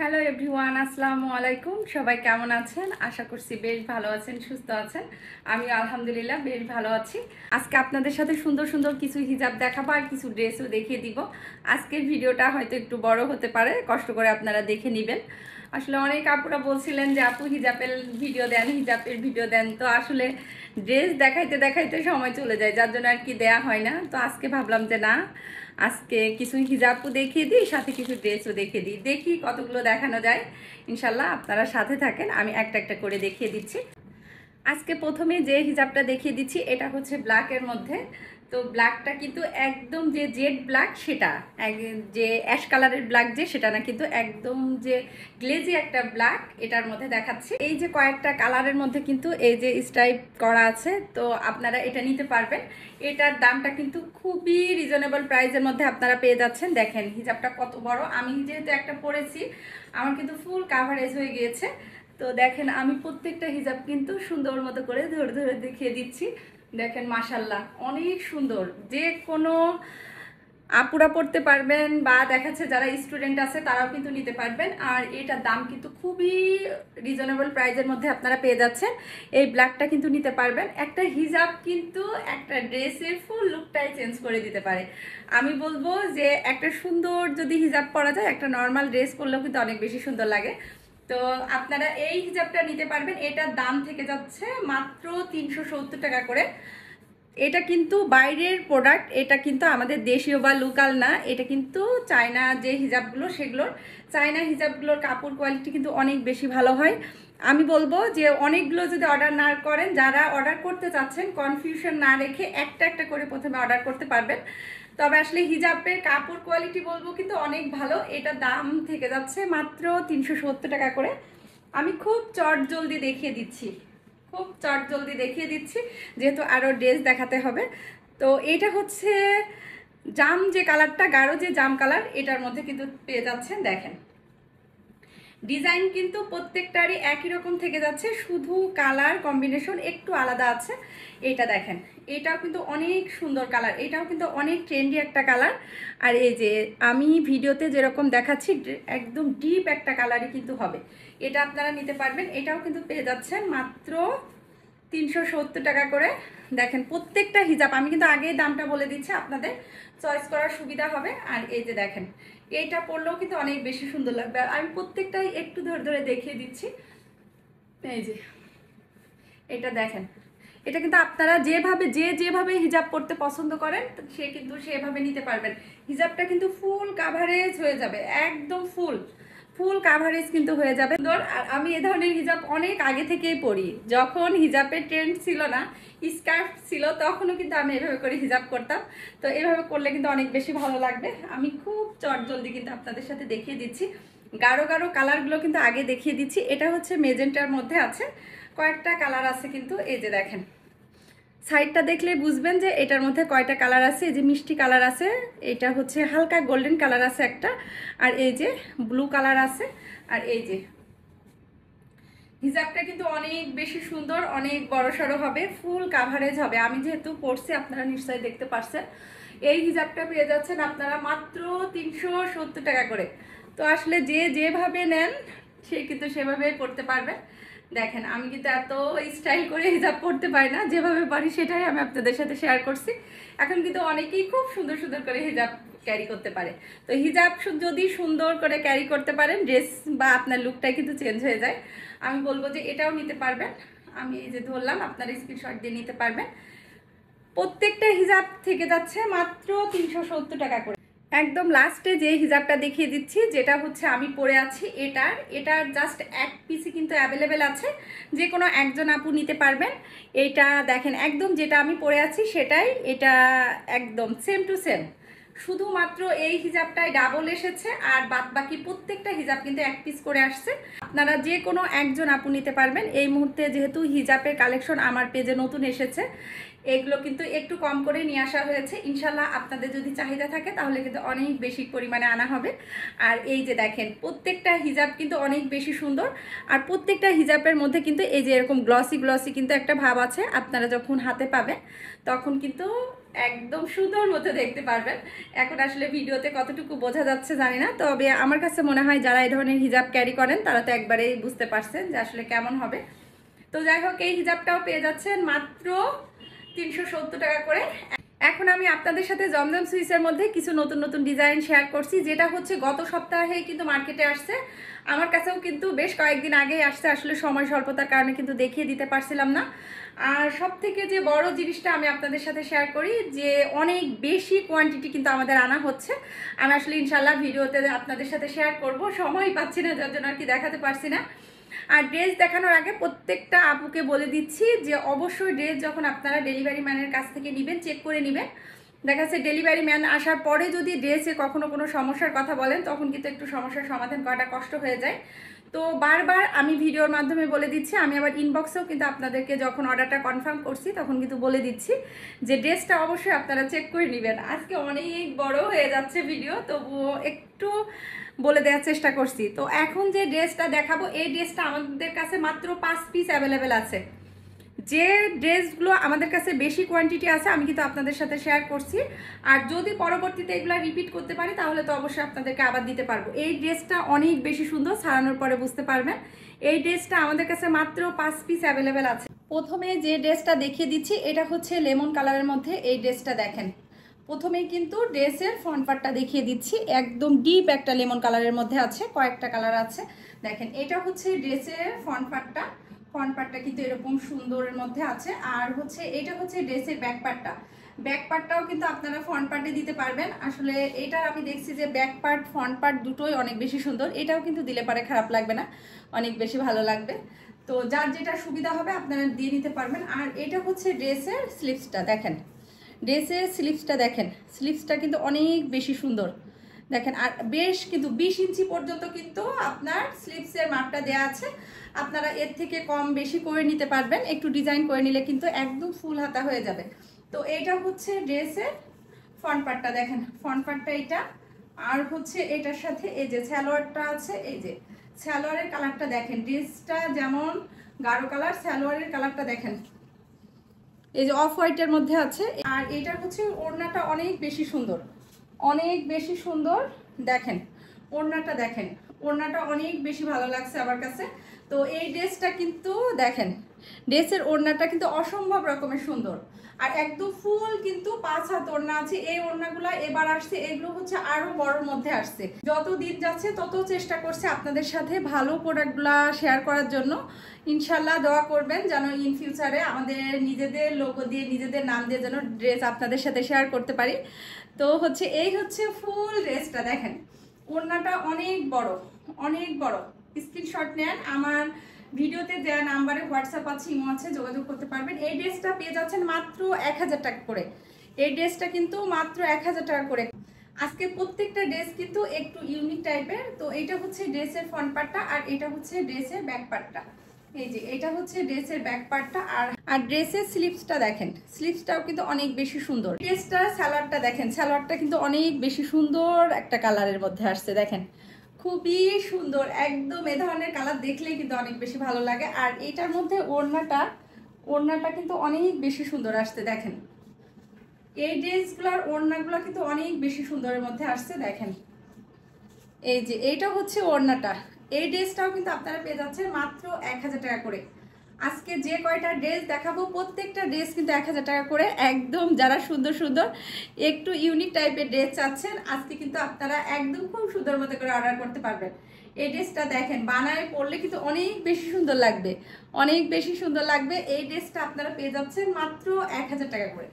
Hello everyone, আসসালামু আলাইকুম। সবাই কেমন আছেন? আশা করছি বেশ ভালো আছেন, সুস্থ আছেন। আমি আলহামদুলিল্লাহ বেশ ভালো আছি। আজকে আপনাদের সাথে সুন্দর সুন্দর কিছু হিজাব দেখাবো আর কিছু ড্রেসও দেখিয়ে দিব। আজকের ভিডিওটা হয়তো একটু বড় হতে পারে, কষ্ট করে আপনারা দেখে নেবেন। আসলে অনেক আপুরা বলছিলেন যে আপু হিজাবের ভিডিও দেন, হিজাবের ভিডিও দেন। তো আসলে ড্রেস দেখাইতে দেখাইতে সময় চলে যায়, যার জন্য আর কি দেয়া হয় না। তো আজকে ভাবলাম যে না, আজকে কিছু হিজাবও দেখিয়ে দিই, সাথে কিছু ড্রেসও দেখিয়ে দিই, দেখি কতগুলো দেখানো যায়। ইনশাল্লাহ আপনারা সাথে থাকেন, আমি একটা একটা করে দেখিয়ে দিচ্ছি। আজকে প্রথমে যে হিজাবটা দেখিয়ে দিচ্ছি এটা হচ্ছে ব্ল্যাকের মধ্যে। তো ব্ল্যাকটা কিন্তু একদম যে জেড ব্ল্যাক, সেটা যে অ্যাশ কালারের ব্ল্যাক যে সেটা না, কিন্তু একদম যে গ্লেজি একটা ব্ল্যাক এটার মধ্যে দেখাচ্ছি। এই যে কয়েকটা কালারের মধ্যে কিন্তু এই যে স্ট্রাইপ করা আছে, তো আপনারা এটা নিতে পারবেন। এটার দামটা কিন্তু খুবই রিজনেবল প্রাইসের মধ্যে আপনারা পেয়ে যাচ্ছেন। দেখেন হিজাবটা কত বড়, আমি যেহেতু একটা পরেছি আমার কিন্তু ফুল কাভারেজ হয়ে গিয়েছে। তো দেখেন আমি প্রত্যেকটা হিজাব কিন্তু সুন্দর মতো করে ধরে ধরে দেখিয়ে দিচ্ছি। দেখেন মাশাল্লাহ অনেক সুন্দর, যে কোনো আপুরা পড়তে পারবেন বা দেখাচ্ছে যারা স্টুডেন্ট আছে তারাও কিন্তু নিতে পারবেন। আর এটার দাম কিন্তু খুবই রিজনেবল প্রাইসের মধ্যে আপনারা পেয়ে যাচ্ছেন। এই ব্ল্যাকটা কিন্তু নিতে পারবেন। একটা হিজাব কিন্তু একটা ড্রেসের ফুল লুকটাই চেঞ্জ করে দিতে পারে। আমি বলবো যে একটা সুন্দর যদি হিজাব পরা যায়, একটা নর্মাল ড্রেস পরলেও কিন্তু অনেক বেশি সুন্দর লাগে। তো আপনারা এই হিজাবটা নিতে পারবেন। এটার দাম থেকে যাচ্ছে মাত্র 370 টাকা করে। এটা কিন্তু বাইরের প্রোডাক্ট, এটা কিন্তু আমাদের দেশীয় বা লোকাল না। এটা কিন্তু চায়না যে হিজাবগুলো, সেগুলোর চায়না হিজাবগুলোর কাপড় কোয়ালিটি কিন্তু অনেক বেশি ভালো হয়। আমি বলবো যে অনেকগুলো যদি অর্ডার না করেন, যারা অর্ডার করতে চাচ্ছেন কনফিউশন না রেখে একটা একটা করে প্রথমে অর্ডার করতে পারবেন। তবে আসলে হিজাবের কাপড় কোয়ালিটি বলবো কিন্তু অনেক ভালো। এটা দাম থেকে যাচ্ছে মাত্র 370 টাকা করে। আমি খুব চট জলদি দেখিয়ে দিচ্ছি, খুব চট জলদি দেখিয়ে দিচ্ছি, যেহেতু আরও ড্রেস দেখাতে হবে। তো এটা হচ্ছে জাম যে কালারটা, গাঢ় যে জাম কালার, এটার মধ্যে কিন্তু পেয়ে যাচ্ছেন। দেখেন ডিজাইন কিন্তু প্রত্যেকটারই একই রকম থেকে যাচ্ছে, শুধু কালার কম্বিনেশন একটু আলাদা আছে। এটা দেখেন, এটাও কিন্তু অনেক সুন্দর কালার, এটাও কিন্তু অনেক ট্রেন্ডি একটা কালার। আর এই যে আমি ভিডিওতে যেরকম দেখাচ্ছি একদম ডিপ একটা কালারই কিন্তু হবে। এটা আপনারা নিতে পারবেন। এটাও কিন্তু পেয়ে যাচ্ছেন মাত্র 370 টাকা করে। দেখেন প্রত্যেকটা হিজাব আমি কিন্তু আগেই দামটা বলে দিচ্ছি, আপনাদের চয়েস করার সুবিধা হবে। আর এই যে দেখেন এইটা পরলেও কিন্তু অনেক বেশি সুন্দর লাগবে। আর আমি প্রত্যেকটাই একটু ধরে ধরে দেখিয়ে দিচ্ছি। এই যে এটা দেখেন, এটা কিন্তু আপনারা যেভাবে হিজাব পরতে পছন্দ করেন সে কিন্তু সেভাবে নিতে পারবেন। হিজাবটা কিন্তু ফুল কাভারেজ হয়ে যাবে, একদম ফুল ফুল কাভারেজ কিন্তু হয়ে যাবে। আর আমি এ ধরনের হিজাব অনেক আগে থেকেই পরি। যখন হিজাবের ট্রেন্ড ছিল না, স্কার্ফ ছিল, তখনও কিন্তু আমি এভাবে করে হিজাব করতাম। তো এভাবে করলে কিন্তু অনেক বেশি ভালো লাগবে। আমি খুব চট জলদি কিন্তু আপনাদের সাথে দেখিয়ে দিচ্ছি। গাঢ় গাঢ় কালারগুলো কিন্তু আগে দেখিয়ে দিচ্ছি। এটা হচ্ছে মেজেন্টার মধ্যে আছে, কয়েকটা কালার আছে কিন্তু। এই যে দেখেন সাইডটা দেখলে বুঝবেন যে এটার মধ্যে কয়টা কালার আছে। এই যে মিষ্টি কালার আছে, এটা হচ্ছে হালকা গোল্ডেন কালার আছে একটা, আর এই যে ব্লু কালার আছে। আর এই যে হিজাবটা কিন্তু অনেক বেশি সুন্দর, অনেক বড়সড় হবে, ফুল কাভারেজ হবে। আমি যেহেতু পরছি আপনারা নিশ্চয়ই দেখতে পারছেন। এই হিজাবটা পেয়ে যাচ্ছেন আপনারা মাত্র 370 টাকা করে। তো আসলে যে যেভাবে নেন সে কিন্তু সেভাবেই পরতে পারবে। দেখেন আমি কিন্তু এত স্টাইল করে হিজাব পরতে পারি না, যেভাবে পারি সেটাই আমি আপনাদের সাথে শেয়ার করছি। এখন কিন্তু অনেকেই খুব সুন্দর সুন্দর করে হিজাব ক্যারি করতে পারে। তো হিজাব যদি সুন্দর করে ক্যারি করতে পারেন, ড্রেস বা আপনার লুকটাই কিন্তু চেঞ্জ হয়ে যায়। আমি বলবো যে এটাও নিতে পারবেন। আমি এই যে ধরলাম, আপনারা স্ক্রিনশট দিয়ে নিতে পারবেন। প্রত্যেকটা হিজাব থেকে যাচ্ছে মাত্র 370 টাকা করে। একদম লাস্টে যে হিজাবটা দেখিয়ে দিচ্ছি, যেটা হচ্ছে আমি পরে আছি, এটার জাস্ট এক পিসই কিন্তু অ্যাভেলেবেল আছে, যে কোনো একজন আপু নিতে পারবেন। এটা দেখেন একদম যেটা আমি পরে আছি সেটাই, এটা একদম সেম টু সেম। শুধুমাত্র এই হিজাবটাই ডাবল এসেছে, আর বাদ বাকি প্রত্যেকটা হিজাব কিন্তু এক পিস করে আসছে। আপনারা যে কোনো একজন আপু নিতে পারবেন। এই মুহূর্তে যেহেতু হিজাবের কালেকশন আমার পেজে নতুন এসেছে, এগুলো কিন্তু একটু কম করে নিয়ে আসা হয়েছে। ইনশাল্লাহ আপনাদের যদি চাহিদা থাকে তাহলে কিন্তু অনেক বেশি পরিমাণে আনা হবে। আর এই যে দেখেন প্রত্যেকটা হিজাব কিন্তু অনেক বেশি সুন্দর। আর প্রত্যেকটা হিজাবের মধ্যে কিন্তু এই যে এরকম গ্লসি গ্লসি কিন্তু একটা ভাব আছে, আপনারা যখন হাতে পাবেন তখন কিন্তু একদম সুন্দর মতো দেখতে পারবেন। এখন আসলে ভিডিওতে কতটুকু বোঝা যাচ্ছে জানি না, তবে আমার কাছে মনে হয় যারা এই ধরনের হিজাব ক্যারি করেন তারা তো একবারেই বুঝতে পারছেন যে আসলে কেমন হবে। তো যাই হোক, এই হিজাবটাও পেয়ে যাচ্ছেন মাত্র 370 টাকা করে। এখন আমি আপনাদের সাথে জমজম সুইসের মধ্যে কিছু নতুন নতুন ডিজাইন শেয়ার করছি, যেটা হচ্ছে গত সপ্তাহে কিন্তু মার্কেটে আসছে। আমার কাছেও কিন্তু বেশ কয়েকদিন আগেই আসছে, আসলে সময় স্বল্পতার কারণে কিন্তু দেখিয়ে দিতে পারছিলাম না। আর সব থেকে যে বড় জিনিসটা আমি আপনাদের সাথে শেয়ার করি যে অনেক বেশি কোয়ান্টিটি কিন্তু আমাদের আনা হচ্ছে। আমি আসলে ইনশাল্লাহ ভিডিওতে আপনাদের সাথে শেয়ার করব, সময় পাচ্ছি না যার জন্য আর কি দেখাতে পারছি না। আর ড্রেস দেখানোর আগে প্রত্যেকটা আপুকে বলে দিচ্ছি যে অবশ্যই ড্রেস যখন আপনারা ডেলিভারি ম্যানের কাছ থেকে নেবেন চেক করে নেবেন। দেখা যাচ্ছে ডেলিভারি ম্যান আসার পরে যদি ড্রেসে কখনো কোনো সমস্যার কথা বলেন তখন কিন্তু একটু সমস্যার সমাধান করাটা কষ্ট হয়ে যায়। তো বারবার আমি ভিডিওর মাধ্যমে বলে দিচ্ছি, আমি আবার ইনবক্সেও কিন্তু আপনাদেরকে যখন অর্ডারটা কনফার্ম করছি তখন কিন্তু বলে দিচ্ছি যে ড্রেসটা অবশ্যই আপনারা চেক করে নেবেন। আজকে অনেক বড় হয়ে যাচ্ছে ভিডিও, তবুও একটু বলে দেওয়ার চেষ্টা করছি। তো এখন যে ড্রেসটা দেখাবো এই ড্রেসটা আমাদের কাছে মাত্র 5 পিস অ্যাভেলেবেল আছে। যে ড্রেসগুলো আমাদের কাছে বেশি কোয়ান্টিটি আছে আমি কিন্তু আপনাদের সাথে শেয়ার করছি, আর যদি পরবর্তীতে এগুলো রিপিট করতে পারি তাহলে তো অবশ্যই আপনাদেরকে আবার দিতে পারবো। এই ড্রেসটা অনেক বেশি সুন্দর, ছাড়ানোর পরে বুঝতে পারবেন। এই ড্রেসটা আমাদের কাছে মাত্র 5 পিস অ্যাভেলেবেল আছে। প্রথমে যে ড্রেসটা দেখিয়ে দিচ্ছি এটা হচ্ছে লেমন কালারের মধ্যে। এই ড্রেসটা দেখেন, প্রথমেই কিন্তু ড্রেসের ফ্রন্ট পার্টটা দেখিয়ে দিচ্ছি, একদম ডিপ একটা লেমন কালারের মধ্যে আছে, কয়েকটা কালার আছে। দেখেন এটা হচ্ছে ড্রেসের ফ্রন্ট পার্টটা। ফ্রন্ট পার্টটা কিন্তু এরকম সুন্দরের মধ্যে আছে। আর হচ্ছে এটা হচ্ছে ড্রেসের ব্যাক পার্টটা। ব্যাক পার্টটাও কিন্তু আপনারা ফ্রন্ট পার্টে দিতে পারবেন। আসলে এটার আমি দেখছি যে ব্যাক পার্ট ফ্রন্ট পার্ট দুটোই অনেক বেশি সুন্দর। এটাও কিন্তু দিলে পারে খারাপ লাগবে না, অনেক বেশি ভালো লাগবে। তো যার যেটা সুবিধা হবে আপনারা দিয়ে নিতে পারবেন। আর এটা হচ্ছে ড্রেসের স্লিভসটা দেখেন, ড্রেসের স্লিভসটা দেখেন, স্লিভসটা কিন্তু অনেক বেশি সুন্দর দেখেন। আর বেশ কিন্তু 20 ইঞ্চি পর্যন্ত কিন্তু আপনার স্লিভসের মাপটা দেওয়া আছে। আপনারা এর থেকে কম বেশি করে নিতে পারবেন, একটু ডিজাইন করে নিলে কিন্তু একদম ফুল হাতা হয়ে যাবে। তো এইটা হচ্ছে ড্রেসের ফ্রন্ট পার্টটা দেখেন, ফ্রন্ট পার্টটা এটা। আর হচ্ছে এটার সাথে এই যে সালোয়ারটা আছে, এই যে সালোয়ারের কালারটা দেখেন, ড্রেসটা যেমন গাঢ় কালার, সালোয়ারের কালারটা দেখেন এই যে অফ হোয়াইটের মধ্যে আছে। আর এটা হচ্ছে ওড়নাটা অনেক বেশি সুন্দর, অনেক বেশি সুন্দর দেখেন। ওড়নাটা দেখেন, ওড়নাটা অনেক বেশি ভালো লাগছে আমার কাছে। তো এই ড্রেসটা কিন্তু দেখেন, ড্রেসের ওড়নাটা কিন্তু অসম্ভব রকমের সুন্দর। আর একদম ফুল কিন্তু 5 হাত ওড়না আছে। এই ওড়নাগুলো এবার আসছে, এগুলো হচ্ছে আরো বড়র মধ্যে আসছে। যত দিন যাচ্ছে তত চেষ্টা করছে আপনাদের সাথে ভালো প্রোডাক্টগুলা শেয়ার করার জন্য। ইনশাল্লাহ দোয়া করবেন যেন ইন ফিউচারে আমাদের নিজেদের লোগো দিয়ে নিজেদের নাম দিয়ে যেন ড্রেস আপনাদের সাথে শেয়ার করতে পারি। তো হচ্ছে এই হচ্ছে ফুল ড্রেসটা দেখেন, ওড়নাটা অনেক বড়, অনেক বড়। স্ক্রিনশট নেন, আমার ভিডিওতে দেওয়া নাম্বারে হোয়াটসঅ্যাপ আছে, ইমো আছে, যোগাযোগ করতে পারবেন। এই ড্রেসটা পেয়ে যাচ্ছেন মাত্র 1000 টাকা করে। এই ড্রেসটা কিন্তু মাত্র 1000 টাকা করে। আজকে প্রত্যেকটা ড্রেস কিন্তু একটু ইউনিক টাইপের। তো এটা হচ্ছে ড্রেসের ফ্রন্ট পার্টটা, আর এটা হচ্ছে ড্রেসের ব্যাক পার্টটা। এই যে এটা হচ্ছে ড্রেসের ব্যাক পার্টটা। আর ড্রেসের স্লিভসটা দেখেন, স্লিভসটাও কিন্তু অনেক বেশি সুন্দর। ড্রেসটার সালোয়ারটা দেখেন, সালোয়ারটা কিন্তু অনেক বেশি সুন্দর একটা কালারের মধ্যে আসছে দেখেন, খুবই সুন্দর একদম। এ ধরনের কালার দেখলেই কিন্তু অনেক বেশি ভালো লাগে। আর এটার মধ্যে ওড়নাটা কিন্তু অনেক বেশি সুন্দর আসছে দেখেন। এই ড্রেসগুলোর ওড়নাগুলো কিন্তু অনেক বেশি সুন্দরের মধ্যে আসছে দেখেন। এই যে এইটা হচ্ছে ওড়নাটা। এই ড্রেসটাও কিন্তু আপনারা পেয়ে যাচ্ছেন মাত্র 1000 টাকা করে। আজকে যে কয়টা ড্রেস দেখাবো প্রত্যেকটা ড্রেস কিন্তু 1000 টাকা করে। একদম যারা সুন্দর সুন্দর একটু ইউনিক টাইপের ড্রেস চাচ্ছেন আজকে কিন্তু আপনারা একদম খুব সুন্দর মতো করে অর্ডার করতে পারবেন। এই ড্রেসটা দেখেন, বানায় পরলে কিন্তু অনেক বেশি সুন্দর লাগবে, অনেক বেশি সুন্দর লাগবে। এই ড্রেসটা আপনারা পেয়ে যাচ্ছেন মাত্র 1000 টাকা করে।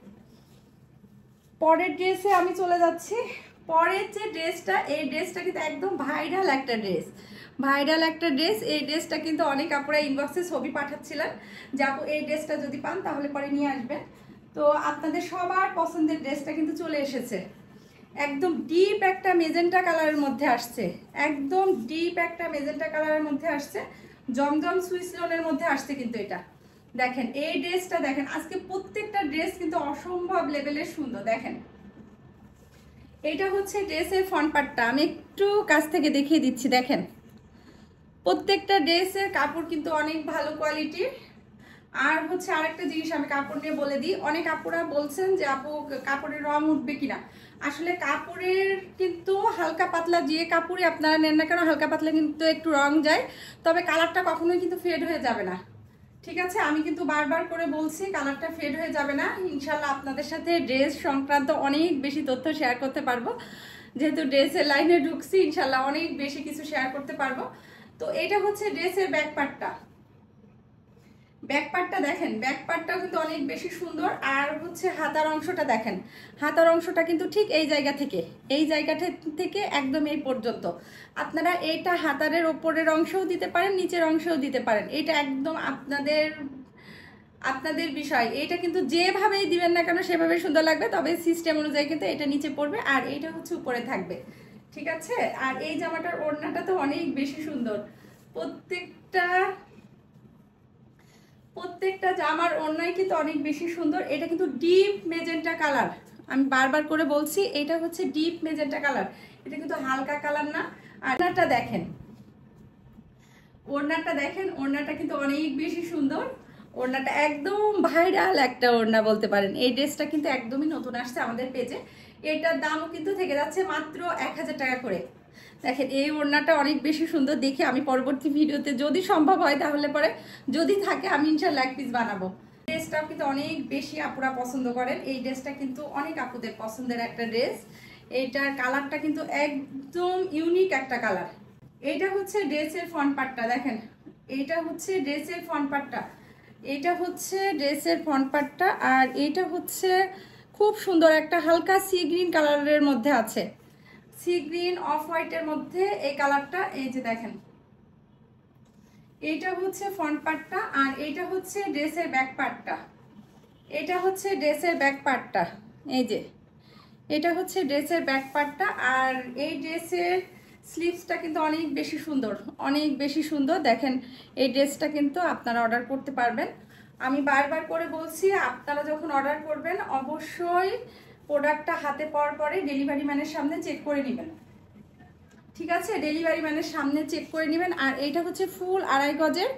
পরের ড্রেসে আমি চলে যাচ্ছি। পরের যে ড্রেসটা, এই ড্রেসটা কিন্তু একদম ভাইরাল একটা ড্রেস, ভাইরাল একটা ড্রেস। এই ড্রেসটা কিন্তু অনেক আপুরা ইনবক্সে ছবি পাঠাচ্ছিলেন যে আপু এই ড্রেসটা যদি পান তাহলে পরে নিয়ে আসবেন। তো আপনাদের সবার পছন্দের ড্রেসটা কিন্তু চলে এসেছে। একদম ডিপ একটা মেজেন্টা কালারের মধ্যে আসছে, একদম ডিপ একটা মেজেন্টা কালারের মধ্যে আসছে, জমজম সুইস লোনের মধ্যে আসছে কিন্তু এটা দেখেন। এই ড্রেসটা দেখেন, আজকে প্রত্যেকটা ড্রেস কিন্তু অসম্ভব লেভেলের সুন্দর দেখেন। এটা হচ্ছে ড্রেসের ফ্রন্ট পার্টটা, আমি একটু কাছ থেকে দেখিয়ে দিচ্ছি দেখেন। প্রত্যেকটা ড্রেসের কাপড় কিন্তু অনেক ভালো কোয়ালিটির। আর হচ্ছে আরেকটা জিনিস আমি কাপড় নিয়ে বলে দিই, অনেক আপুরা বলছেন যে আপু কাপড়ের রং উঠবে কিনা। আসলে কাপড়ের কিন্তু হালকা পাতলা যে কাপড়ই আপনারা নেন না কেন হালকা পাতলা কিন্তু একটু রং যায়, তবে কালারটা কখনোই কিন্তু ফেড হয়ে যাবে না। ঠিক আছে, আমি কিন্তু বারবার করে বলছি কালারটা ফেড হয়ে যাবে না। ইনশাল্লাহ আপনাদের সাথে ড্রেস সংক্রান্ত অনেক বেশি তথ্য শেয়ার করতে পারবো, যেহেতু ড্রেসের লাইনে ঢুকছি ইনশাল্লাহ অনেক বেশি কিছু শেয়ার করতে পারবো। তো এটা হচ্ছে ড্রেসের ব্যাক পার্টটা। ব্যাক পার্টটা দেখেন, ব্যাক পার্টটাও কিন্তু অনেক বেশি সুন্দর। আর হচ্ছে হাতার অংশটা দেখেন, হাতার অংশটা কিন্তু ঠিক এই জায়গা থেকে, এই জায়গাটা থেকে একদম এই পর্যন্ত। আপনারা এইটা হাতারের ওপরের অংশও দিতে পারেন, নিচের অংশও দিতে পারেন, এটা একদম আপনাদের বিষয়। এইটা কিন্তু যেভাবেই দিবেন না কেন সেভাবে সুন্দর লাগবে, তবে সিস্টেম অনুযায়ী কিন্তু এটা নিচে পড়বে আর এইটা হচ্ছে উপরে থাকবে। ঠিক আছে, আর এই জামাটার ওড়নাটা তো অনেক বেশি সুন্দর। প্রত্যেকটা জামার ওড়নাই কিন্তু অনেক বেশি সুন্দর। এটা কিন্তু ডিপ মেজেন্টা কালার, আমি বারবার করে বলছি এটা হচ্ছে ডিপ মেজেন্টা কালার, এটা কিন্তু হালকা কালার না। আর ওড়নাটা দেখেন, ওড়নাটা কিন্তু অনেক বেশি সুন্দর। ওড়নাটা একদম ভাইরাল একটা ওড়না বলতে পারেন। এই ড্রেসটা কিন্তু একদমই নতুন আসছে আমাদের পেজে, এটার দামও কিন্তু থেকে যাচ্ছে মাত্র 1000 টাকা করে। দেখেন এই ওড়নাটা অনেক বেশি সুন্দর, দেখে আমি পরবর্তী ভিডিওতে যদি সম্ভব হয় তাহলে পরে, যদি থাকে আমি ইনশাল্লাহ এক পিস বানাবো। ড্রেসটাও কিন্তু অনেক বেশি আপুরা পছন্দ করেন, এই ড্রেসটা কিন্তু অনেক আপুদের পছন্দের একটা ড্রেস। এইটার কালারটা কিন্তু একদম ইউনিক একটা কালার। এইটা হচ্ছে ড্রেসের ফ্রন্ট পার্টটা দেখেন, এইটা হচ্ছে ড্রেসের ফ্রন্ট পার্টটা, এইটা হচ্ছে ড্রেসের ফ্রন্ট পার্টটা। আর এইটা হচ্ছে খুব সুন্দর একটা হালকা সি গ্রিন কালারের মধ্যে আছে, সি গ্রিন অফ হোয়াইটের মধ্যে এই কালারটা। এই যে দেখেন, এইটা হচ্ছে ফ্রন্ট পার্টটা আর এইটা হচ্ছে ড্রেসের ব্যাক পার্টটা। এটা হচ্ছে ড্রেসের ব্যাক পার্টটা, এই যে এটা হচ্ছে ড্রেসের ব্যাক পার্টটা। আর এই ড্রেসের স্লিভসটা কিন্তু অনেক বেশি সুন্দর, অনেক বেশি সুন্দর। দেখেন এই ড্রেসটা কিন্তু আপনারা অর্ডার করতে পারবেন। আমি বারবার করে বলছি আপনারা যখন অর্ডার করবেন অবশ্যই প্রোডাক্টটা হাতে পাওয়ার পরে ডেলিভারি ম্যানের সামনে চেক করে নেবেন। ঠিক আছে, ডেলিভারি ম্যানের সামনে চেক করে নেবেন। আর এইটা হচ্ছে ফুল 2.5 গজের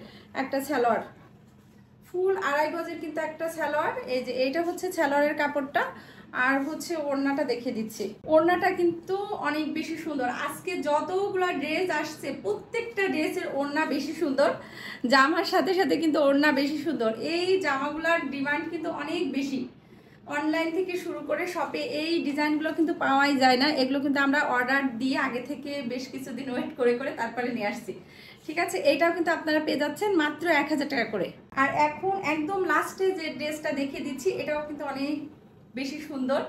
একটা সালোয়ার, ফুল 2.5 গজের কিন্তু একটা সালোয়ার। এই যে এইটা হচ্ছে সালোয়ারের কাপড়টা। আর হচ্ছে ওড়নাটা দেখিয়ে দিচ্ছি, ওড়নাটা কিন্তু অনেক বেশি সুন্দর। আজকে যতগুলো ড্রেস আসছে প্রত্যেকটা ড্রেসের ওড়না বেশি সুন্দর, জামার সাথে সাথে কিন্তু ওড়না বেশি সুন্দর। এই জামাগুলোর ডিমান্ড কিন্তু অনেক বেশি, অনলাইন থেকে শুরু করে শপে এই ডিজাইনগুলো কিন্তু পাওয়াই যায় না। এগুলো কিন্তু আমরা অর্ডার দিয়ে আগে থেকে বেশ কিছুদিন ওয়েট করে করে তারপরে নিয়ে আসছি। ঠিক আছে, এইটাও কিন্তু আপনারা পেয়ে যাচ্ছেন মাত্র 1000 টাকা করে। আর এখন একদম লাস্টে যে ড্রেসটা দেখিয়ে দিচ্ছি এটাও কিন্তু অনেক বেশি সুন্দর,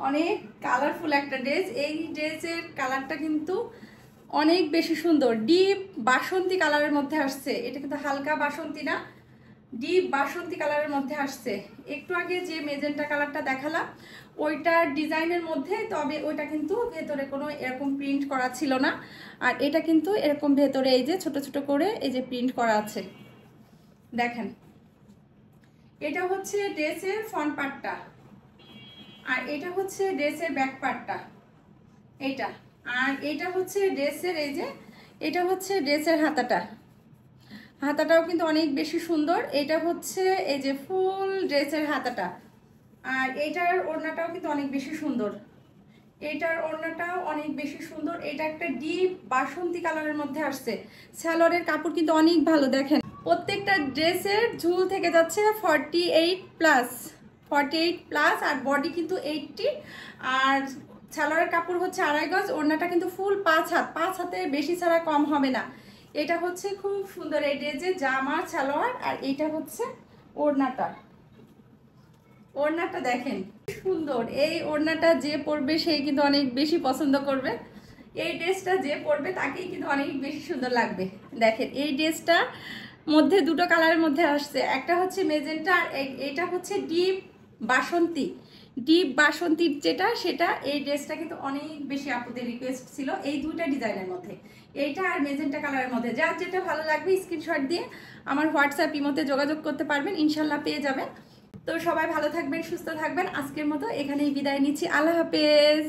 অনেক কালারফুল একটা ড্রেস। এই ড্রেসের কালারটা কিন্তু অনেক বেশি সুন্দর, ডিপ বাসন্তী কালারের মধ্যে আসছে। এটা কিন্তু হালকা বাসন্তী না, ডিপ বাসন্তী কালারের মধ্যে আসছে। একটু আগে যে মেজেন্টা কালারটা দেখালাম ওইটার ডিজাইনের মধ্যে, তবে ওইটা কিন্তু ভেতরে কোনো এরকম প্রিন্ট করা ছিল না। আর এটা কিন্তু এরকম ভেতরে এই যে ছোট ছোট করে এই যে প্রিন্ট করা আছে দেখেন। এটা হচ্ছে ড্রেসের ফ্রন্ট পার্টটা আর এটা হচ্ছে ড্রেসের ব্যাক পার্টটা এইটা। আর এটা হচ্ছে ড্রেসের এই যে এটা হচ্ছে ড্রেসের হাতাটা, হাতাটাও কিন্তু অনেক বেশি সুন্দর। এটা হচ্ছে এই যে ফুল ড্রেসের হাতাটা। আর এইটার ওড়নাটাও কিন্তু অনেক বেশি সুন্দর, এইটার ওড়নাটাও অনেক বেশি সুন্দর। এটা একটা ডিপ বাসন্তী কালারের মধ্যে আসছে। সালোয়ারের কাপড় কিন্তু অনেক ভালো। দেখেন প্রত্যেকটা ড্রেসের ঝুল থেকে যাচ্ছে 48+, আর বডি কিন্তু 80। আর সালোয়ারের কাপড় হচ্ছে 2.5 গজ, ওড়নাটা কিন্তু ফুল 5 হাত, 5 হাতে বেশি ছাড়া কম হবে না। এটা হচ্ছে খুব সুন্দর এই ড্রেসের জামা সালোয়ার। আর এইটা হচ্ছে ওড়নাটা, ওড়নাটা দেখেন সুন্দর। এই ওড়নাটা যে পরবে সেই কিন্তু অনেক বেশি পছন্দ করবে, এই ড্রেসটা যে পরবে তাকেই কিন্তু অনেক বেশি সুন্দর লাগবে। দেখেন এই ড্রেসটা মধ্যে দুটো কালারের মধ্যে আসছে, একটা হচ্ছে মেজেন্টা আর এইটা হচ্ছে ডিপ বাসন্তী। ডিপ বাসন্তীর যেটা সেটা, এই ড্রেসটা কিন্তু অনেক বেশি আপুদের রিকোয়েস্ট ছিল এই দুইটা ডিজাইনের মধ্যে, এইটা আর মেজেন্টা কালারের মধ্যে। যার যেটা ভালো লাগবে স্ক্রিনশট দিয়ে আমার হোয়াটসঅ্যাপ ইমোতে যোগাযোগ করতে পারবেন, ইনশাল্লাহ পেয়ে যাবেন। তো সবাই ভালো থাকবেন, সুস্থ থাকবেন। আজকের মতো এখানেই বিদায় নিচ্ছি, আল্লাহ হাফেজ।